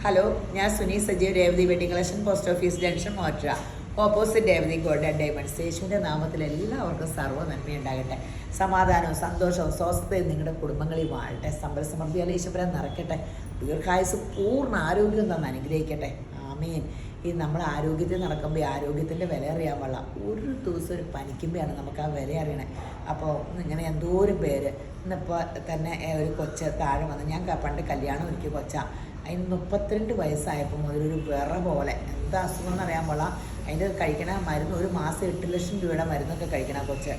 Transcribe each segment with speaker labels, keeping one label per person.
Speaker 1: Hello, ഞാൻ Suni Sajeev, Revathi wedding collection, post office junction, മോട്ര, opposite Revathi gold and diamonds. യേശുവിൻ്റെ നാമത്തിൽ എല്ലാവർക്കും സർവ്വ നന്മയുണ്ടാകട്ടെ. സമാധാനവും സന്തോഷവും സ്വസ്ഥതയും നിങ്ങളുടെ കുടുംബങ്ങളിൽ വാഴട്ടെ. സമ്പൽ സമൃദ്ധിയാൽ ഈശ്വരൻ നിറയ്ക്കട്ടെ. ദീർഘായുസ് പൂർണ്ണ ആരോഗ്യം തന്ന് അനുഗ്രഹിക്കട്ടെ. ആമീൻ. ഈ നമ്മൾ ആരോഗ്യത്തിൽ നടക്കുമ്പോൾ ആരോഗ്യത്തിൻ്റെ വില അറിയാൻ പാടില്ല. ഒരു ദിവസം ഒരു പനിക്കുമ്പോഴാണ് നമുക്ക് ആ വില അറിയണേ. അപ്പോൾ ഇങ്ങനെ എന്തോരം പേര് ഇന്നിപ്പോൾ തന്നെ ഒരു കൊച്ച് താഴെ വന്ന്, ഞാൻ പണ്ട് കല്യാണം ഒരുക്കി കൊച്ചാണ്, അതിന് 32 വയസ്സായപ്പോൾ മുതലൊരു വിറ പോലെ, എന്താ അസുഖം എന്നറിയാൻ പാടില്ല. അതിൻ്റെ കഴിക്കണ മരുന്ന് ഒരു മാസം 8 ലക്ഷം രൂപയുടെ മരുന്നൊക്കെ കഴിക്കണ കൊച്ച്.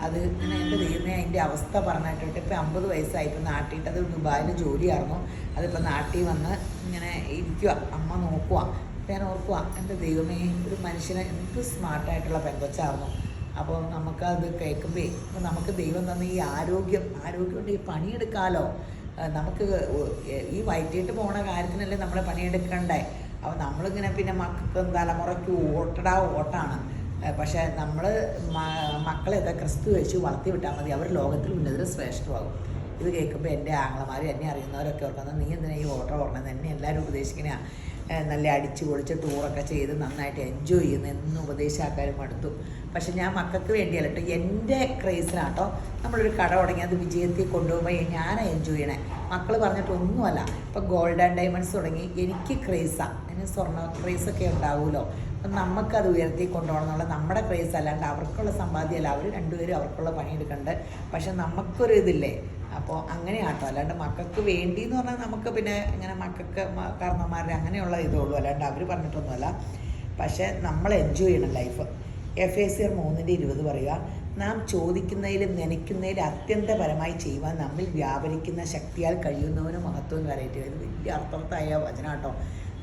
Speaker 1: അത് ഇങ്ങനെ എൻ്റെ ദൈവമേ അതിൻ്റെ അവസ്ഥ പറഞ്ഞിട്ട് ഇപ്പോൾ 50 വയസ്സായി. ഇപ്പോൾ നാട്ടിയിട്ട് അത് ദുബായിൽ ജോലിയായിരുന്നു. അതിപ്പോൾ നാട്ടിൽ വന്ന് ഇങ്ങനെ ഇരിക്കുക, അമ്മ നോക്കുക. ഞാൻ ഓർക്കുക, എൻ്റെ ദൈവമേ, ഒരു മനുഷ്യനെ എന്ത് സ്മാർട്ടായിട്ടുള്ള പെൺകൊച്ചായിരുന്നു. അപ്പോൾ നമുക്കത് കേൾക്കുമ്പോൾ ഇപ്പോൾ നമുക്ക് ദൈവം തന്ന ഈ ആരോഗ്യം കൊണ്ട് ഈ പണിയെടുക്കാമല്ലോ. നമുക്ക് ഈ വയറ്റിയിട്ട് പോണ കാര്യത്തിനല്ലേ നമ്മൾ പണിയെടുക്കണ്ടേ. അപ്പോൾ നമ്മളിങ്ങനെ പിന്നെ മക്കൾക്ക് തലമുറയ്ക്ക് ഓട്ടാണ്. പക്ഷേ നമ്മൾ മക്കളെയൊക്കെ ക്രിസ്തു വെച്ച് വളർത്തി വിട്ടാൽ മതി, അവർ ലോകത്തിൽ ഉന്നതർ ശ്രേഷ്ഠമാകും. ഇത് കേൾക്കുമ്പോൾ എൻ്റെ ആങ്ങളമാരും എന്നെ അറിയുന്നവരൊക്കെ ഓർക്കുന്നത്, നീ എന്തിനാ ഈ ഓട്ടം ഓടണമെന്ന് എന്നെ എല്ലാവരും ഉപദേശിക്കണേ. നല്ല അടിച്ച് പൊളിച്ച് ടൂറൊക്കെ ചെയ്ത് നന്നായിട്ട് എൻജോയ് ചെയ്യുന്ന എന്നും ഉപദേശിക്കാനും അടുത്തു. പക്ഷെ ഞാൻ മക്കൾക്ക് വേണ്ടിയല്ല കേട്ടോ, എൻ്റെ ക്രേസിനാട്ടോ. നമ്മളൊരു കട തുടങ്ങി അത് വിജയത്തിൽ കൊണ്ടുപോകുമ്പോൾ ഞാൻ എൻജോയ് ചെയ്യണേ. മക്കൾ പറഞ്ഞിട്ടൊന്നുമല്ല. ഇപ്പം ഗോൾഡ് ആൻഡ് ഡയമണ്ട്സ് തുടങ്ങി, എനിക്ക് ക്രേസാണ്. അതിന് സ്വർണ്ണ ക്രേസൊക്കെ ഉണ്ടാവുമല്ലോ. അപ്പം നമുക്കത് ഉയർത്തി കൊണ്ടുപോകണം എന്നുള്ള നമ്മുടെ ക്രേസ് അല്ലാണ്ട് അവർക്കുള്ള സമ്പാദ്യമല്ല. അവർ രണ്ടുപേരും അവർക്കുള്ള പണിയെടുക്കണ്ട്. പക്ഷെ നമുക്കൊരു ഇതില്ലേ. അപ്പോൾ അങ്ങനെയാട്ടോ. അല്ലാണ്ട് മക്കൾക്ക് വേണ്ടി എന്ന് പറഞ്ഞാൽ നമുക്ക് പിന്നെ ഇങ്ങനെ മക്കൾക്ക് കാരണന്മാരുടെ അങ്ങനെയുള്ള ഇതുള്ളൂ, അല്ലാണ്ട് അവർ പറഞ്ഞിട്ടൊന്നുമല്ല. പക്ഷേ നമ്മൾ എൻജോയ് ചെയ്യണം ലൈഫ്. Ephesians 3:20 പറയുക, നാം ചോദിക്കുന്നതിലും നനയ്ക്കുന്നതിലും അത്യന്തപരമായി ചെയ്യുവാൻ നമ്മിൽ വ്യാപരിക്കുന്ന ശക്തിയാൽ കഴിയുന്നവന് മഹത്വം കരയറ്റുക. ഇത് വലിയ അർത്ഥവത്തായ വചനാട്ടോ.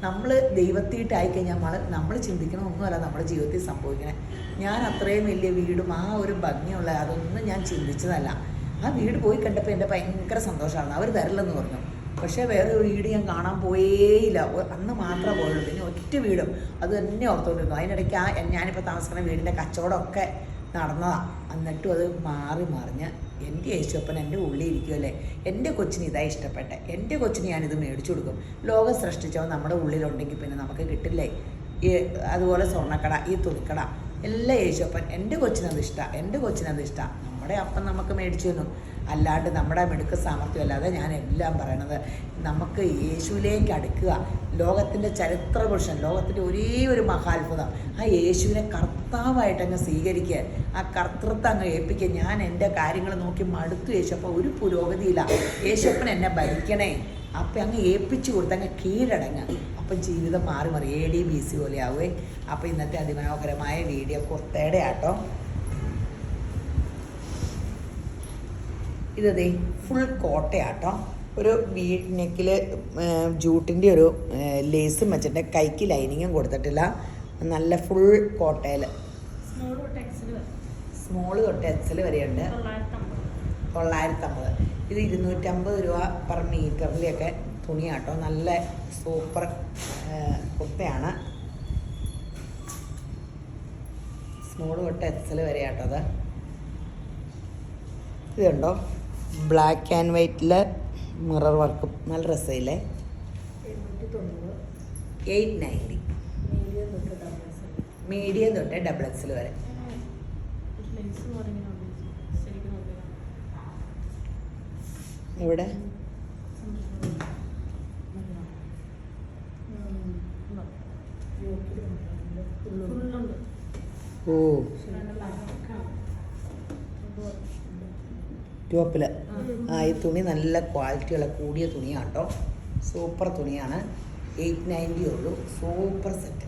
Speaker 1: നമ്മൾ ദൈവത്തിയിട്ടായിക്കഴിഞ്ഞാൽ നമ്മൾ ചിന്തിക്കണമൊന്നുമല്ല നമ്മുടെ ജീവിതത്തിൽ സംഭവിക്കണേ. ഞാൻ അത്രയും വലിയ വീടും ആ ഒരു ഭംഗിയുള്ള അതൊന്നും ഞാൻ ചിന്തിച്ചതല്ല. ആ വീട് പോയി കണ്ടപ്പോൾ എൻ്റെ ഭയങ്കര സന്തോഷമാണ്. അവർ തരില്ലെന്ന് പറഞ്ഞു. പക്ഷേ വേറെ ഒരു വീട് ഞാൻ കാണാൻ പോയേയില്ല. അന്ന് മാത്രമേ പോയുള്ളൂ. പിന്നെ ഒറ്റ വീടും അത് തന്നെ ഓർത്തുകൊണ്ടിരുന്നു. അതിനിടയ്ക്ക് ഞാനിപ്പോൾ താമസിക്കുന്ന വീടിൻ്റെ കച്ചവടമൊക്കെ നടന്നതാണ്. എന്നിട്ടും അത് മാറി മറിഞ്ഞ് എൻ്റെ യേശുപ്പൻ എൻ്റെ ഉള്ളിൽ ഇരിക്കുമല്ലേ. എൻ്റെ കൊച്ചിന് ഇതാ ഇഷ്ടപ്പെട്ടെ, എൻ്റെ കൊച്ചിന് ഞാനിത് മേടിച്ചു കൊടുക്കും. ലോകം സൃഷ്ടിച്ചോ നമ്മുടെ ഉള്ളിലുണ്ടെങ്കിൽ പിന്നെ നമുക്ക് കിട്ടില്ലേ. അതുപോലെ സ്വർണ്ണക്കട, ഈ തുണിക്കട എല്ലാം യേശുപ്പൻ, എൻ്റെ കൊച്ചിനത് ഇഷ്ടമാണ്, എൻ്റെ കൊച്ചിനത് ഇഷ്ടമാണ്. നമ്മുടെ അപ്പം നമുക്ക് മേടിച്ചു തന്നു. അല്ലാണ്ട് നമ്മുടെ മിടുക്ക് സാമർഥ്യമല്ലാതെ ഞാൻ എല്ലാം പറയണത്, നമുക്ക് യേശുവിലേക്ക് അടുക്കുക. ലോകത്തിൻ്റെ ചരിത്ര പുരുഷൻ, ലോകത്തിൻ്റെ ഒരേ ഒരു മഹാത്ഭുതം, ആ യേശുവിനെ കർത്താവായിട്ടങ്ങ് സ്വീകരിക്കുക, ആ കർത്തൃത്വം അങ്ങ് ഏൽപ്പിക്കുക. ഞാൻ എൻ്റെ കാര്യങ്ങൾ നോക്കി മടുത്തു യേശുപ്പ, ഒരു പുരോഗതിയില്ല, യേശുപ്പൻ എന്നെ ഭരിക്കണേ. അപ്പം അങ്ങ് ഏൽപ്പിച്ചു കൊടുത്ത് അങ്ങ് കീഴടങ്ങ്. അപ്പം ജീവിതം മാറി ADBC പോലെ ആവുകയെ. അപ്പോൾ ഇന്നത്തെ അതിമനോഹരമായ വീഡിയോ കുർത്തയുടെ ആട്ടോ. ഇതേ ഫുൾ കോട്ടയാട്ടോ. ഒരു നെക്കിൽ ജൂട്ടിൻ്റെ ഒരു ലേസും വെച്ചിട്ട് കൈക്ക് ലൈനിങ്ങും കൊടുത്തിട്ടില്ല. നല്ല ഫുൾ കോട്ടയിൽ സ്മോൾ തൊട്ട് എക്സൽ വരെയുണ്ട്. 950. ഇത് 250 രൂപ പെർ മീറ്ററിലൊക്കെ തുണിയാട്ടോ. നല്ല സൂപ്പർ കുർത്തയാണ്. സ്മോൾ തൊട്ട് എക്സൽ വരെയാട്ടോ. അത് ഇതുണ്ടോ, ബ്ലാക്ക് ആൻഡ് വൈറ്റിൽ മിറർ വർക്കും നല്ല രസമില്ലേ. 890. മീഡിയം തൊട്ട് XXL വരെ. ഇവിടെ ഓ ടോപ്പിൽ ഈ തുണി നല്ല ക്വാളിറ്റിയുള്ള കൂടിയ തുണിയാണ് കേട്ടോ. സൂപ്പർ തുണിയാണ്. 890 ഉള്ളൂ. Super set.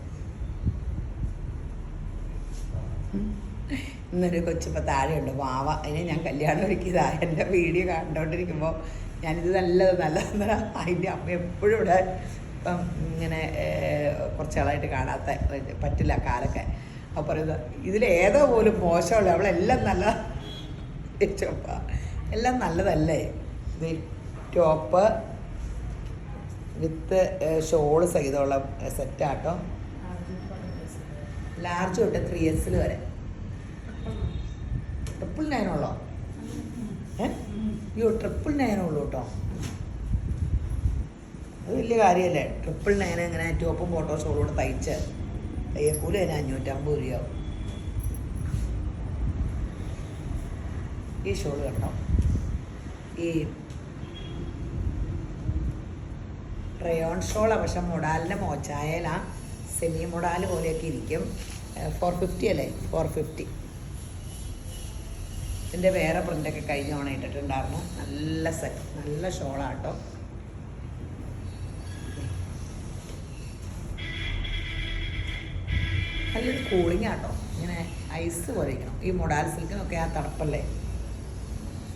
Speaker 1: ഇന്നൊരു കൊച്ചിപ്പോൾ താഴെയുണ്ട്, വാവ. അതിനെ ഞാൻ കല്യാണം ഒരുക്കിയതാണ്. എൻ്റെ വീഡിയോ കണ്ടുകൊണ്ടിരിക്കുമ്പോൾ ഞാനിത് നല്ലതെന്നല്ല. അതിൻ്റെ അമ്മ എപ്പോഴും ഇവിടെ ഇപ്പം ഇങ്ങനെ കുറച്ച് ആളായിട്ട് കാണാത്ത പറ്റില്ല കാലൊക്കെ. അപ്പോൾ പറയുന്നത് ഇതിലേതോ പോലും മോശമുള്ള, അവളെല്ലാം നല്ല ചോപ്പ എല്ലാം നല്ലതല്ലേ. ഇത് ടോപ്പ് വിത്ത് ഷോള് സഹിതമുള്ള സെറ്റാട്ടോ. ലാർജ് തൊട്ട് 3XL വരെ. 999 ഉള്ളോ? 999 ഉള്ളൂ കേട്ടോ. അത് വലിയ കാര്യമല്ലേ. 999 ഇങ്ങനെ ടോപ്പും ഫോട്ടോ ഷോളോട് തയ്ച്ച് തയ്യക്കൂലി അതിന് 550 രൂപയാവും. ഈ ഷോൾ കണ്ടോ, ഈ റയോൺ ഷോളാണ്, പക്ഷെ മൊഡാലിൻ്റെ മോച്ചായാൽ ആ സെമി മൊഡാൽ പോലെയൊക്കെ ഇരിക്കും. 450 അല്ലേ, 450. ഇതിൻ്റെ വേറെ പ്രിൻ്റൊക്കെ കഴിഞ്ഞ തവണ ഇട്ടിട്ടുണ്ടായിരുന്നു. നല്ല സെറ്റ്, നല്ല ഷോളാട്ടോ. നല്ലൊരു കൂളിംഗ് ആട്ടോ, ഇങ്ങനെ ഐസ് പോലെ ഇരിക്കണം. ഈ മൊഡാൽ സിൽക്കിനൊക്കെ ആ തണുപ്പല്ലേ.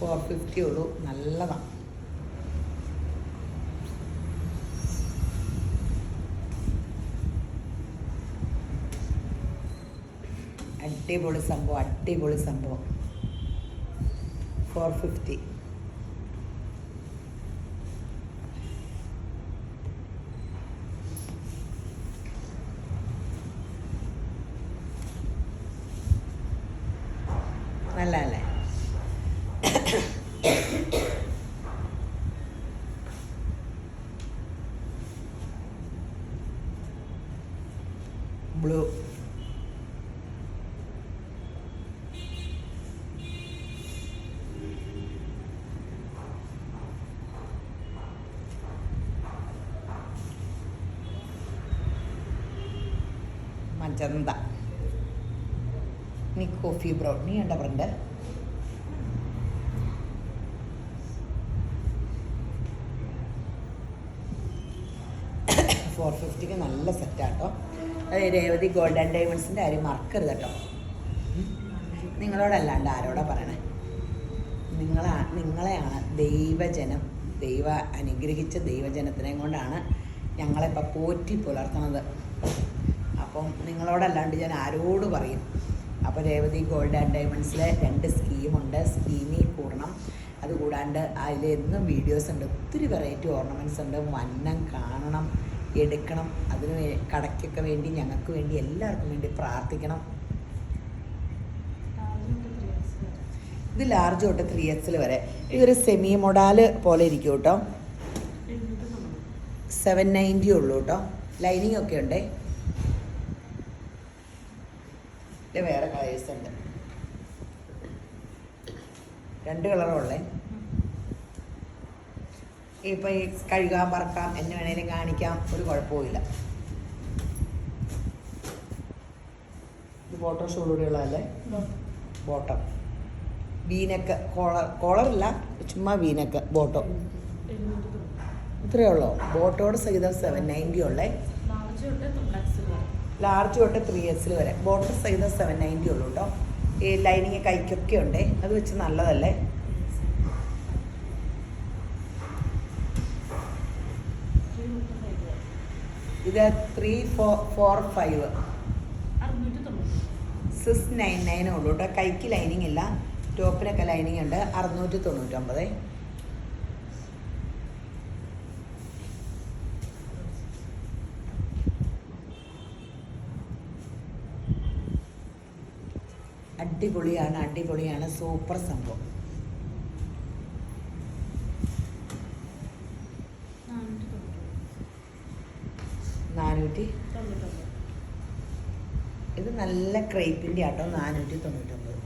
Speaker 1: 450 ഉള്ളൂ, നല്ലതാണ്. അടിപൊളി സംഭവം, അടിപൊളി സംഭവം. 450. നല്ലതല്ലേ? ബ്ലൂ. മജന്ത. ഇനി കോഫി ബ്രൗൺ. നീ കണ്ട പ്രിന്റ്? $450 നല്ല സെറ്റാട്ടോ. അത് രേവതി ഗോൾഡ് ആൻഡ് ഡയമണ്ട്സിൻ്റെ കാര്യം മറക്കരുത് കേട്ടോ. നിങ്ങളോടല്ലാണ്ട് ആരോടാ പറയണേ? നിങ്ങളെയാണ് ദൈവജനം, അനുഗ്രഹിച്ച ദൈവജനത്തിനെ കൊണ്ടാണ് ഞങ്ങളെപ്പോൾ പോറ്റി പുലർത്തുന്നത്. അപ്പം നിങ്ങളോടല്ലാണ്ട് ഞാൻ ആരോട് പറയും? അപ്പോൾ രേവതി ഗോൾഡ് ആൻഡ് ഡയമണ്ട്സിലെ 2 സ്കീമുണ്ട്. സ്കീമിൽ കൂടണം. അതുകൂടാണ്ട് അതിലെന്നും വീഡിയോസ് ഉണ്ട്. ഒത്തിരി വെറൈറ്റി ഓർണമെൻറ്റ്സ് ഉണ്ട്. വന്നം കാണണം, എടുക്കണം. അതിന് കടയ്ക്കൊക്കെ വേണ്ടി, ഞങ്ങൾക്ക് വേണ്ടി, എല്ലാവർക്കും വേണ്ടി പ്രാർത്ഥിക്കണം. ഇത് ലാർജ് തൊട്ട് 3XL വരെ. ഇതൊരു സെമി മൊഡാല് പോലെ ഇരിക്കും കേട്ടോ. 790 ഉള്ളൂ കേട്ടോ. ലൈനിങ് ഒക്കെ ഉണ്ടേ. ഇത് വേറെ കളേഴ്സ് ഉണ്ട്. 2 കളറുള്ളേ. ഇപ്പം ഈ കഴുകാൻ, പറക്കാം, എന്നെ വേണേലും കാണിക്കാം, ഒരു കുഴപ്പമില്ല. ഇത് ബോട്ടം ഷോളൂടെയുള്ളതല്ലേ? ബോട്ടം വീനക്ക്, കോളറില്ല, ചുമ്മാ വീനക്ക് ബോട്ടം. ഇത്രയേ ഉള്ളൂ. ബോട്ടോട് സഹിതം 790 ഉള്ളേ. ലാർജ് തൊട്ട് 3XL വരെ. ബോട്ടം സഹിതം 790 ഉള്ളൂ കേട്ടോ. ഈ ലൈനിങ് കൈക്കൊക്കെ ഉണ്ടേ, അത് വെച്ച് നല്ലതല്ലേ? ഇത് 345 699 ഉള്ളൂ കേട്ടോ. കൈക്ക് ലൈനിങ് ഇല്ല, ടോപ്പിനൊക്കെ ലൈനിങ് ഉണ്ട്. 699. അടിപൊളിയാണ്, അടിപൊളിയാണ്. സൂപ്പർ സംഭവം. 490. ഇത് നല്ല ക്രേപ്പിൻ്റെ ആട്ടോ. 499.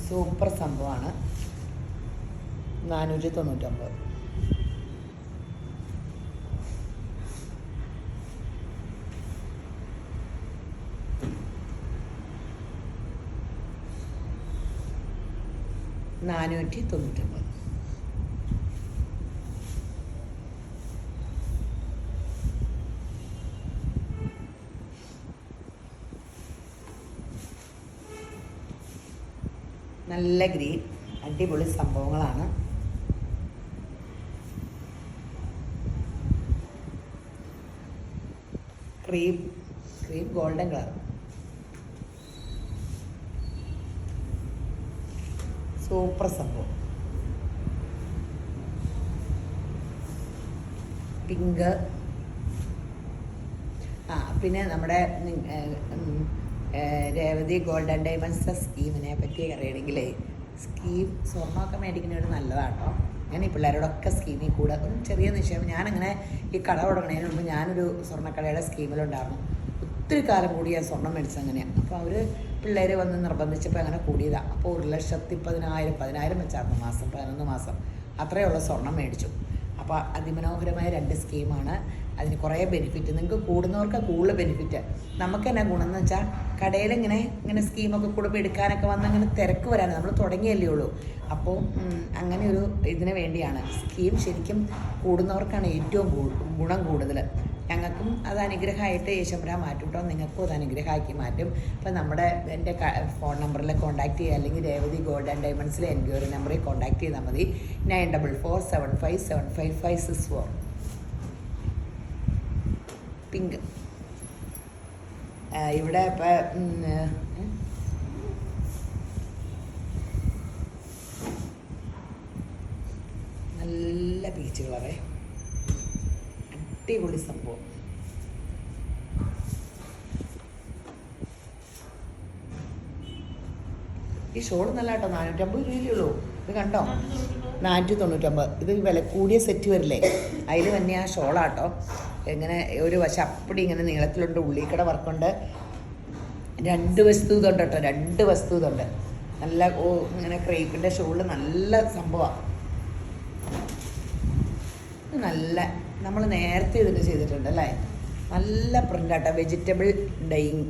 Speaker 1: സൂപ്പർ സംഭവമാണ്. 499. $499. നല്ല ഗ്രീൻ, അടിപൊളി സംഭവങ്ങളാണ്. Cream golden colour. സൂപ്പർ സംഭവം. പിങ്ക്. പിന്നെ നമ്മുടെ രേവതി ഗോൾഡ് ആൻഡ് ഡയമണ്ട്സ് സ്കീമിനെ പറ്റി അറിയണമെങ്കിൽ സ്കീം സ്വർണ്ണമൊക്കെ മേടിക്കുന്നവർ നല്ലതാട്ടോ. ഞാൻ ഈ പിള്ളേരോടൊക്കെ സ്കീമിൽ കൂടെ ഒരു ചെറിയ നിശ്ചയം. ഞാനിങ്ങനെ ഈ കട തുടങ്ങുന്നതിന് മുമ്പ് ഞാനൊരു സ്വർണ്ണക്കടയുടെ സ്കീമിലുണ്ടായിരുന്നു. ഒത്തിരി കാലം കൂടി ഞാൻ സ്വർണ്ണം മേടിച്ചത് അങ്ങനെയാണ്. അപ്പോൾ അവർ പിള്ളേർ വന്ന് നിർബന്ധിച്ചപ്പോൾ അങ്ങനെ കൂടിയതാണ്. അപ്പോൾ 1,10,000 വെച്ചായിരുന്നു മാസം, 11 മാസം അത്രയുള്ള സ്വർണം മേടിച്ചു. അപ്പോൾ അതിമനോഹരമായ 2 സ്കീമാണ്. അതിന് കുറേ ബെനിഫിറ്റ്. നിങ്ങൾക്ക് കൂടുന്നവർക്ക് കൂടുതൽ ബെനിഫിറ്റ്. നമുക്ക് എന്നാ ഗുണമെന്ന് വെച്ചാൽ കടയിൽ ഇങ്ങനെ സ്കീമൊക്കെ കൂടുമ്പോൾ എടുക്കാനൊക്കെ വന്ന് അങ്ങനെ തിരക്ക് വരാനാണ്. നമ്മൾ തുടങ്ങിയല്ലേ ഉള്ളൂ. അപ്പോൾ അങ്ങനെ ഒരു ഇതിന് വേണ്ടിയാണ് സ്കീം. ശരിക്കും കൂടുന്നവർക്കാണ് ഏറ്റവും ഗുണം കൂടുതൽ. ഞങ്ങൾക്കും അത് അനുഗ്രഹമായിട്ട് യേശുമ്പരാൻ മാറ്റും കേട്ടോ. നിങ്ങൾക്കും അത് അനുഗ്രഹമാക്കി മാറ്റും. അപ്പോൾ എൻ്റെ ഫോൺ നമ്പറിൽ കോൺടാക്ട് ചെയ്യുക, അല്ലെങ്കിൽ രേവതി ഗോൾഡ് ആൻഡ് ഡയമണ്ട്സിലെ എൻക്വയറി നമ്പറിൽ കോൺടാക്ട് ചെയ്താൽ മതി. 9447575564. പിങ്ക് ഇവിടെ ഇപ്പം നല്ല പീച്ച് കളറേ, അടിപൊളി സംഭവം. ഈ ഷോൾ നല്ല കേട്ടോ. 450 രൂപയുള്ളൂ. ഇത് കണ്ടോ, 499. ഇത് വില കൂടിയ സെറ്റ് വരില്ലേ, അതിൽ തന്നെ ആ ഷോളാട്ടോ. എങ്ങനെ ഒരു വശം അപ്പടി ഇങ്ങനെ നീളത്തിലുണ്ട്, ഉള്ളിക്കട വർക്കുണ്ട്. 2 വസ്തു ഇതുണ്ട് കേട്ടോ, 2 വസ്തു ഇതുണ്ട്. നല്ല ഇങ്ങനെ ക്രേപ്പിൻ്റെ ഷോള് നല്ല സംഭവമാണ്. നല്ല നമ്മൾ നേരത്തെ ഇതിട്ട് ചെയ്തിട്ടുണ്ട് അല്ലേ. നല്ല പ്രിൻ്റാട്ടോ. Vegetable dyeing.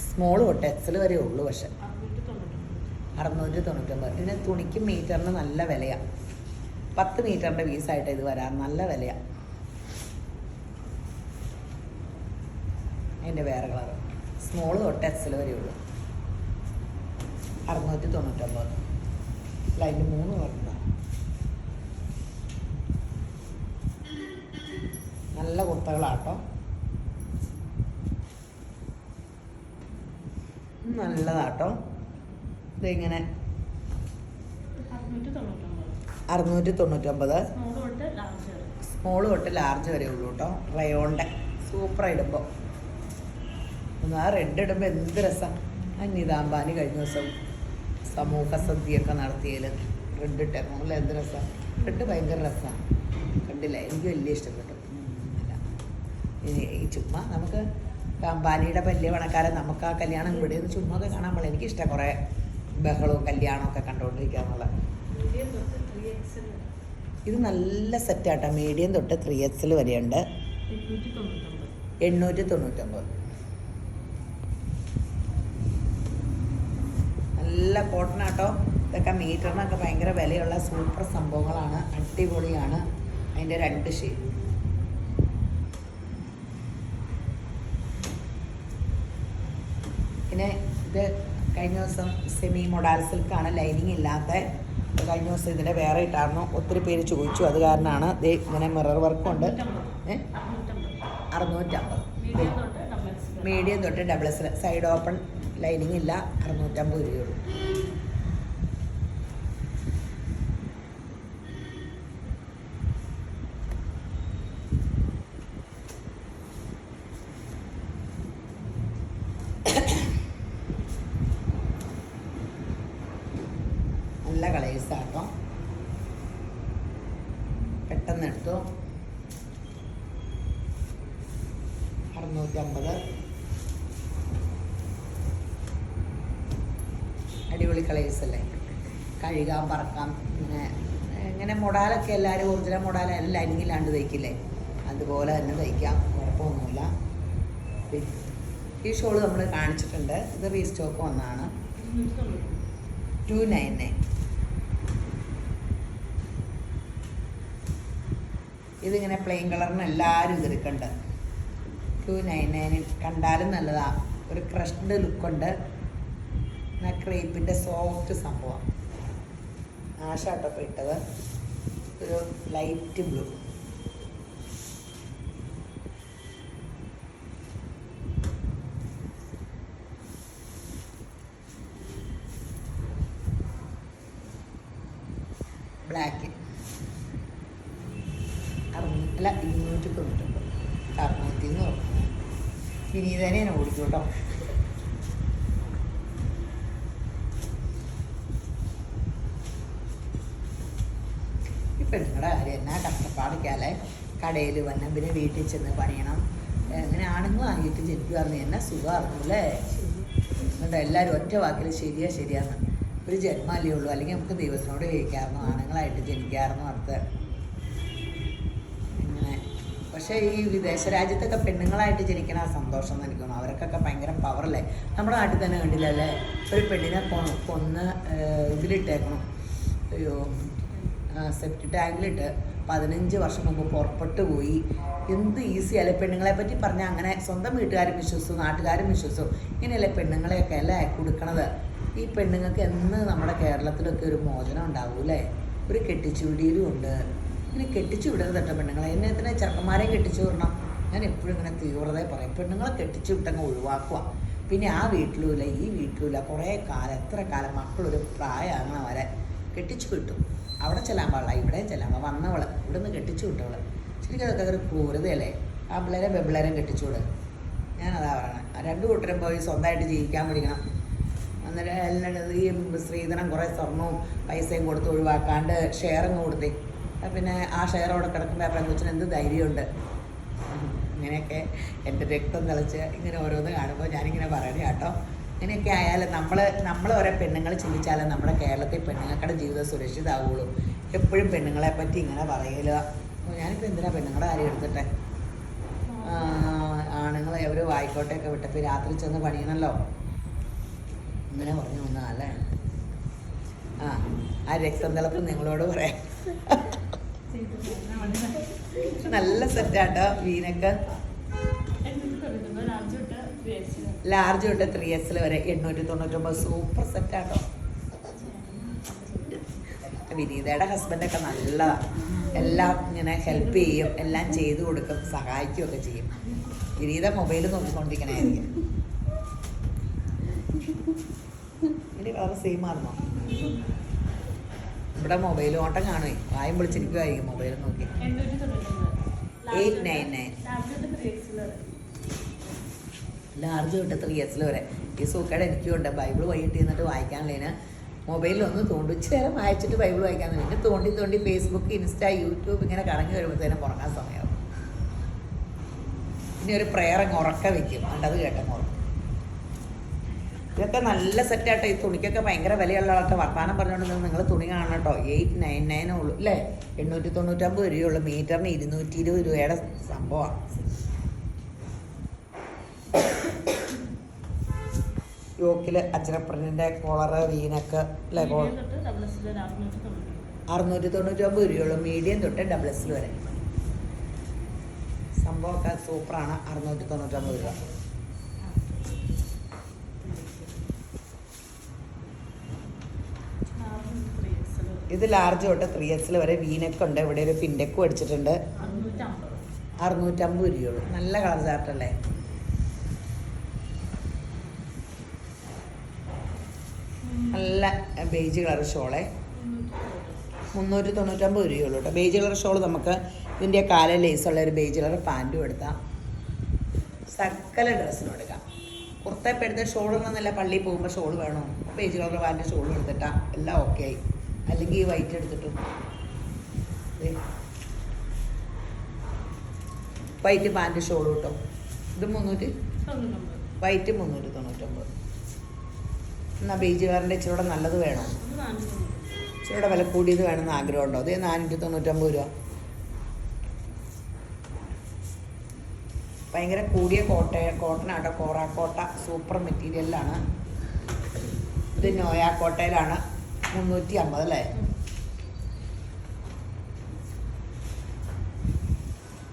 Speaker 1: സ്മോൾ തൊട്ട് എക്സൽ വരെ ഉള്ളൂ. പക്ഷെ 699. ഇതിന് തുണിക്ക് മീറ്ററിന് നല്ല വിലയാണ്. 10 മീറ്ററിൻ്റെ പീസായിട്ട് ഇത് വരാൻ നല്ല വിലയാണ്. അതിൻ്റെ വേറെ കളറ്. സ്മോൾ തൊട്ട് എക്സൽ വരെ ഉള്ളൂ. 699. അല്ല, അതിൻ്റെ 3 കളറുണ്ടോ. നല്ല കുർത്തകളാട്ടോ. നല്ലതാട്ടോ. ഇതിങ്ങനെ 699. സ്മോൾ തൊട്ട് ലാർജ് വരെ ഉള്ളൂ കേട്ടോ. റയോണിൻ്റെ സൂപ്പറായി ഇടുമ്പോൾ. ആ റെഡ് ഇടുമ്പോൾ എന്ത് രസമാണ്. ആ നിതാംബാനി കഴിഞ്ഞ ദിവസം സമൂഹ സദ്യയൊക്കെ നടത്തിയതിൽ റെഡ് ഇട്ടേക്കണമല്ലോ. എന്ത് രസമാണ്. റെഡ് ഭയങ്കര രസമാണ്. കണ്ടില്ല, എനിക്ക് വലിയ ഇഷ്ടപ്പെട്ടു. ഈ ചുമ്മാ നമുക്ക് അംബാനിയുടെ വലിയ പണക്കാരൻ നമുക്ക് ആ കല്യാണം ഇവിടെ നിന്ന് ചുമ്മാ ഒക്കെ കാണാൻ പോലെ എനിക്കിഷ്ടം. കുറേ ബഹളവും കല്യാണമൊക്കെ കണ്ടുകൊണ്ടിരിക്കാന്നുള്ള. ഇത് നല്ല സെറ്റാട്ടോ. മീഡിയം തൊട്ട് 3XL വരെയുണ്ട്. 899. നല്ല കോട്ടനാട്ടോ. ഇതൊക്കെ മീറ്ററിനൊക്കെ ഭയങ്കര വിലയുള്ള സൂപ്പർ സംഭവങ്ങളാണ്. അടിപൊളിയാണ്. അതിൻ്റെ 2 ഷെയ്ഡ്. പിന്നെ ഇത് കഴിഞ്ഞ ദിവസം സെമി മൊഡാൽ സിൽക്കാണ്, ലൈനിങ് ഇല്ലാത്ത. കഴിഞ്ഞ ദിവസം ഇതിൻ്റെ വേറെ ഇട്ടായിരുന്നു. ഒത്തിരി പേര് ചോദിച്ചു. അത് കാരണമാണ് ഇത് ഇങ്ങനെ മിറർ വർക്കുണ്ട്. 650. മീഡിയം തൊട്ട് ഡബിൾ സൈഡ് ഓപ്പൺ, ലൈനിങ് ഇല്ല. 650 രൂപയുള്ളൂ. നല്ല കളേഴ്സാട്ടോ. പെട്ടെന്ന് എടുത്തു. 650. അടിപൊളി കളേഴ്സ് അല്ലേ. കഴുകാൻ പറക്കാം. ഇങ്ങനെ മൊഡാലൊക്കെ എല്ലാവരും ഒറിജിനൽ മൊഡാലും ലൈനിങ്ങിലാണ്ട് തയ്ക്കില്ലേ, അതുപോലെ തന്നെ തയ്ക്കാം. കുഴപ്പമൊന്നുമില്ല. ഈ ഷോള് നമ്മൾ കാണിച്ചിട്ടുണ്ട്. ഇത് റീസ്റ്റോക്ക് വന്നതാണ്. 299. ഇതിങ്ങനെ പ്ലെയിൻ കളറിന് എല്ലാവരും ഇതെടുക്കണ്ട്. 299 കണ്ടാലും നല്ലതാണ്. ഒരു ക്രഷ്ഡ് ലുക്കുണ്ട്. ക്രേപ്പിൻ്റെ സോഫ്റ്റ് സംഭവം. ആഷാട്ടൊക്കെ ഇട്ടത്. ഒരു ലൈറ്റ് ബ്ലൂ. ബ്ലാക്ക്. 299. 600 എന്ന് പറഞ്ഞു. വിനീതനെ ഞാൻ ഓടിക്കും കേട്ടോ. ഈ പെണ്ണുങ്ങളുടെ കാര്യം എന്നാ കഷ്ടപ്പാടിക്കാല്ലേ. കടയിൽ വന്ന പിന്നെ വീട്ടിൽ ചെന്ന് പണിയണം. അങ്ങനെ ആണുങ്ങൾ ആയിട്ട് ജനിക്കുമായിരുന്നു എന്നെ സുഖമായിരുന്നു അല്ലേ. എന്നിട്ട് എല്ലാവരും ഒറ്റ വാക്കിൽ ശരിയാന്ന് ഒരു ജന്മല്ലേ ഉള്ളൂ. അല്ലെങ്കിൽ നമുക്ക് ദൈവത്തിനോട് ചോദിക്കാമായിരുന്നു ആണുങ്ങളായിട്ട് ജനിക്കാമായിരുന്നു അടുത്ത് ഇങ്ങനെ. പക്ഷേ ഈ വിദേശ രാജ്യത്തൊക്കെ പെണ്ണുങ്ങളായിട്ട് ജനിക്കണ ആ സന്തോഷം എന്ന് എനിക്ക് തോന്നുന്നു. അവർക്കൊക്കെ ഭയങ്കര പവറല്ലേ. നമ്മുടെ നാട്ടിൽ തന്നെ കണ്ടില്ലല്ലേ, ഒരു പെണ്ണിനെ കൊന്ന് ഇതിലിട്ടേക്കണം, അയ്യോ സെപ്റ്റി ടാങ്കിലിട്ട് 15 വർഷം മുമ്പ് പുറപ്പെട്ടു പോയി. എന്ത് ഈസി അല്ലേ പെണ്ണുങ്ങളെ പറ്റി പറഞ്ഞാൽ. അങ്ങനെ സ്വന്തം വീട്ടുകാരും വിശ്വസിച്ചു, നാട്ടുകാരും വിശ്വസിച്ചു. ഇങ്ങനെയല്ലേ പെണ്ണുങ്ങളെയൊക്കെ അല്ലേ കൊടുക്കണത്. ഈ പെണ്ണുങ്ങൾക്ക് എന്ന് നമ്മുടെ കേരളത്തിലൊക്കെ ഒരു മോചനം ഉണ്ടാവൂല്ലേ. ഒരു കെട്ടിച്ചുവിടിയിലും ഉണ്ട്. ഇങ്ങനെ കെട്ടിച്ചു വിടരുത് കേട്ടോ പെണ്ണുങ്ങളെ. എന്നെ തന്നെ ചെറുക്കന്മാരെയും കെട്ടിച്ചു വിടണം. ഞാൻ എപ്പോഴും ഇങ്ങനെ തീവ്രതയെ പറയും, പെണ്ണുങ്ങളെ കെട്ടിച്ചു വിട്ടങ്ങ് ഒഴിവാക്കുക. പിന്നെ ആ വീട്ടിലുമില്ല ഈ വീട്ടിലുമില്ല കുറേ കാലം, എത്ര കാലം മക്കളൊരു പ്രായമാകണ വരെ കെട്ടിച്ചു വിട്ടു. അവിടെ ചെല്ലാൻ പാടില്ല, ഇവിടെ ചെല്ലാൻ പാടില്ല. വന്നവള് ഇവിടെ നിന്ന് കെട്ടിച്ചു വിട്ടവള്. ശരിക്കും അതൊക്കെ ഒരു ക്രൂരതയല്ലേ. ആ പിള്ളേരെ വെപ്പിള്ളേരും കെട്ടിച്ചു വിടുക. ഞാനതാ പറയണത്. രണ്ടു കൂട്ടരും പോയി സ്വന്തമായിട്ട് ജീവിക്കാൻ പഠിക്കണം. അന്നേരം എല്ലാം ഈ സ്ത്രീധനം കുറേ സ്വർണവും പൈസയും കൊടുത്ത് ഒഴിവാക്കാണ്ട് ഷെയറും കൊടുത്തേ. പിന്നെ ആ ഷെയർ അവിടെ കിടക്കുമ്പോൾ ആ പെൺകൊച്ചിന് എന്ത് ധൈര്യമുണ്ട്. ഇങ്ങനെയൊക്കെ എൻ്റെ രക്തം തിളച്ച് ഇങ്ങനെ ഓരോന്ന് കാണുമ്പോൾ ഞാനിങ്ങനെ പറയണേ കേട്ടോ. ഇങ്ങനെയൊക്കെ ആയാലും നമ്മൾ ഓരോ പെണ്ണുങ്ങൾ ചിന്തിച്ചാലും നമ്മുടെ കേരളത്തിൽ പെണ്ണുങ്ങളുടെ ജീവിതം സുരക്ഷിതമാവുള്ളൂ. എപ്പോഴും പെണ്ണുങ്ങളെ പറ്റി ഇങ്ങനെ പറയില്ല. ഞാനിപ്പോൾ എന്തിനാ പെണ്ണുങ്ങളുടെ കാര്യം എടുത്തിട്ടെ. ആണുങ്ങളെ അവർ വായിക്കോട്ടെയൊക്കെ വിട്ടപ്പോൾ രാത്രി ചെന്ന് പണിയണമല്ലോ ഇങ്ങനെ പറഞ്ഞു വന്നതല്ലേ. ആ രക്തം തിളപ്പ് നിങ്ങളോട് പറയാം. നല്ല സെറ്റാട്ടോ വീനൊക്കെ. ലാർജ് തൊട്ട് 3XL വരെ 899. സൂപ്പർ സെറ്റാട്ടോ. വിനീതയുടെ ഹസ്ബൻഡൊക്കെ നല്ലതാണ്. എല്ലാം ഇങ്ങനെ ഹെൽപ്പ് ചെയ്യും, എല്ലാം ചെയ്തു കൊടുക്കും, സഹായിക്കുകയൊക്കെ ചെയ്യും. വിനീത മൊബൈൽ നോക്കിക്കൊണ്ടിരിക്കണായിരിക്കും. ഇതിൻ്റെ കളർ സെയിം ആയിരുന്നോ? ഇവിടെ മൊബൈൽ ഓട്ടം കാണുമേ, വായും വിളിച്ചിരിക്കുമായിരിക്കും മൊബൈൽ നോക്കി. 899. ലാർജ് തൊട്ട് 3XL വരെ. ഈ സൂക്കേട് എനിക്കും ഉണ്ട്. ബൈബിൾ വൈകിട്ട് ഇരുന്നിട്ട് വായിക്കാനുള്ളതിന് മൊബൈലിലൊന്ന് തോണ്ടി ഇച്ചിരി നേരം വായിച്ചിട്ട് ബൈബിൾ വായിക്കാൻ പിന്നെ തോണ്ടി ഫേസ്ബുക്ക്, ഇൻസ്റ്റ, യൂട്യൂബ് ഇങ്ങനെ കറങ്ങി വരുമ്പോഴത്തേനും ഉറങ്ങാൻ സമയമാവും. പിന്നെ ഒരു പ്രയർ അങ്ങ് ഉറക്ക വെക്കും, അത് കേട്ടങ്ങ് ഉറക്കും. ഇതൊക്കെ നല്ല സെറ്റാട്ടോ. ഈ തുണിക്കൊക്കെ ഭയങ്കര വിലയുള്ള ആളൊക്കെ വർത്തമാനം പറഞ്ഞുകൊണ്ട് നിങ്ങൾ തുണി കാണണം കേട്ടോ. 899 ഉള്ളൂ അല്ലേ. 899 രൂപയുള്ളൂ. മീറ്ററിന് 220 രൂപയുടെ സംഭവമാണ്. യോക്കിൽ അച്ചനപ്രണ്ടിൻ്റെ കോളറ് വീനക്ക് അല്ലേ. 699 രൂപയുള്ളൂ. മീഡിയം തൊട്ട് XXL വരെ. സംഭവമൊക്കെ സൂപ്പറാണ്. 699 രൂപ. ഇത് ലാർജ് തൊട്ട് 3XL വരെ. വീനൊക്കെ ഉണ്ട്. ഇവിടെ ഒരു പിൻഡെക്കും അടിച്ചിട്ടുണ്ട്. 650 രൂപയുള്ളൂ. നല്ല കളർ ചാർട്ടല്ലേ. നല്ല ബേജ് കളർ ഷോളെ 399 രൂപയുള്ളൂ കേട്ടോ. ബേജ് കളർ ഷോൾ നമുക്ക് ഇതിൻ്റെ കാല ലേസുള്ള ഒരു ബേജ് കളർ പാൻറ്റും എടുത്താൽ സകല ഡ്രസ്സിനും എടുക്കാം. കുർത്തപ്പം എടുത്ത് ഷോളിനൊന്നല്ല, പള്ളിയിൽ പോകുമ്പോൾ ഷോൾ വേണോ, ബേജ് കളർ പാൻറ്റ് ഷോളും എടുത്തിട്ടാൽ എല്ലാം ഓക്കെ ആയി. അല്ലെങ്കിൽ ഈ വൈറ്റ് എടുത്തിട്ടും വൈറ്റ് പാൻറ്റ് ഷോളും കിട്ടും. ഇത് 300, വൈറ്റ് 399. എന്നാൽ ബേജ് കളറിൻ്റെ ഇച്ചിരൂടെ നല്ലത് വേണോ, ഇച്ചിരൂടെ വില കൂടിയത് വേണമെന്ന് ആഗ്രഹമുണ്ടോ? അത് 499 രൂപ. ഭയങ്കര കൂടിയ കോട്ടനാട്ടോ. കോറാക്കോട്ട സൂപ്പർ മെറ്റീരിയലിലാണ്. ഇത് നോയാ കോട്ടയിലാണ്. 350 അല്ലേ.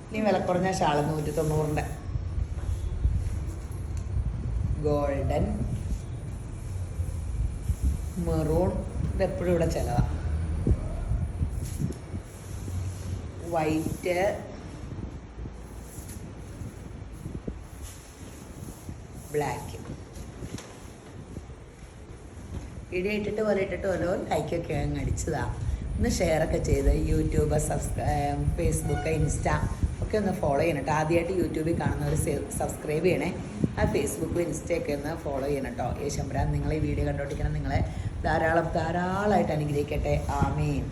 Speaker 1: ഇനി വില കുറഞ്ഞ ഷാള് 190. ഗോൾഡൻ, മെറൂൺ, ഇതെപ്പോഴും ഇവിടെ ചിലവാണ്. White, black. വീഡിയോ ഇട്ടിട്ട് പോലെ ഓരോ ലൈക്കൊക്കെ അങ്ങ് അടിച്ചതാണ്. ഒന്ന് ഷെയറൊക്കെ ചെയ്ത് യൂട്യൂബ്, ഫേസ്ബുക്ക്, ഇൻസ്റ്റ ഒക്കെ ഒന്ന് ഫോളോ ചെയ്യണം കേട്ടോ. ആദ്യമായിട്ട് യൂട്യൂബിൽ കാണുന്നവർ സബ്സ്ക്രൈബ് ചെയ്യണേ. ആ ഫേസ്ബുക്കും ഇൻസ്റ്റയൊക്കെ ഒന്ന് ഫോളോ ചെയ്യണം കേട്ടോ. യേശുമ്പരാൻ നിങ്ങളെ ഈ വീഡിയോ കണ്ടോണ്ടിരിക്കണം, നിങ്ങളെ ധാരാളമായിട്ട് അനുഗ്രഹിക്കട്ടെ. ആമേൻ.